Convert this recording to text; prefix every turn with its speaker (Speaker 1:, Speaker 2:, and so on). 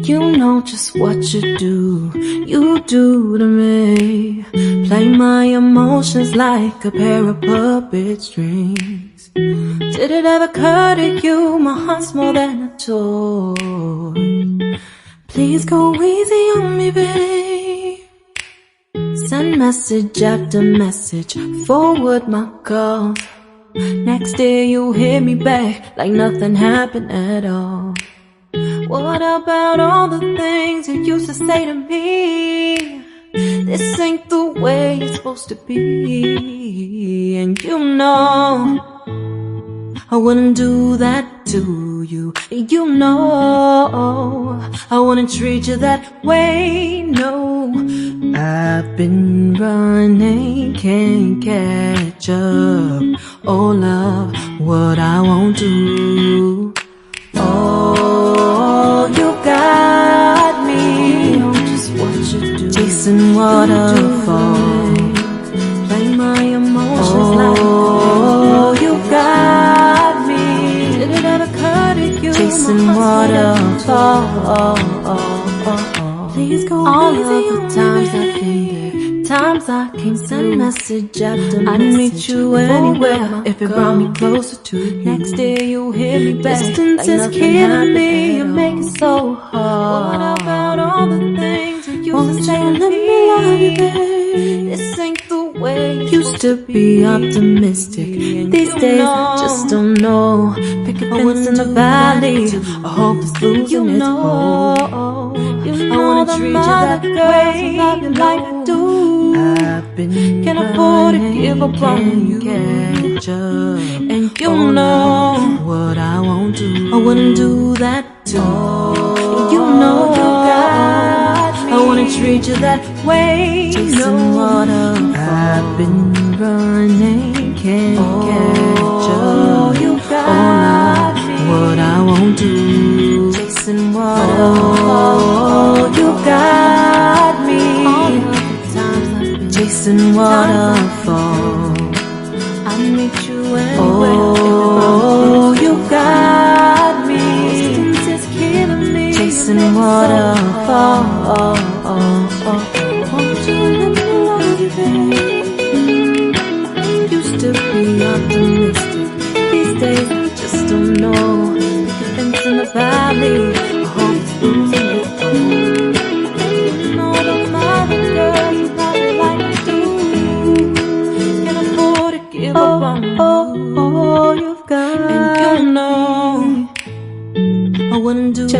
Speaker 1: You know just what you do to me. Play my emotions like a pair of puppet strings. Did it ever occur to you my heart's more than a toy? Please go easy on me, babe. Send message after message, forward my calls. Next day you hit me back like nothing happened at all. What about all the things you used to say to me? This ain't the way it's supposed to be. And you know I wouldn't do that to you. You know I wouldn't treat you that way, no. I've been running, can't catch up. Oh love, what I won't do. Oh, you got me. You know just what you do. Chasing waterfalls, play my emotions like. Oh, you got me. Did it ever occur to you? Chasing waterfalls. Please go all easy on the times I've been there, times I came send message after message. I'd meet you anywhere if it brought me closer to you. Next day you hit me back. Distance is killing me, you make it so hard. What about all the things you used to say to me? This ain't the way it used to be optimistic. These days I just don't know. Pick a fence in the valley, I hope it's losing its hold. I wanna treat you that way, love you like I do. I've been can't afford to give up on you, catch up. And you know what I won't do. I wouldn't do that too. You know you got me. I wanna treat you that way. Chasing water, I've been running, can't catch up. You got me. What I won't do. Chasing water, you got me. Chasing waterfalls, I meet you anywhere. Oh, you got me. Distance is killing me. Chasing waterfalls. Won't you let me love you, babe? Used to be optimistic. These days I just don't know. Pick a fence in the valley, I hope it's losing its hold. You know the mother girls love you like I do. Can't afford to give up on you. Oh, you've got and you know I wouldn't do that.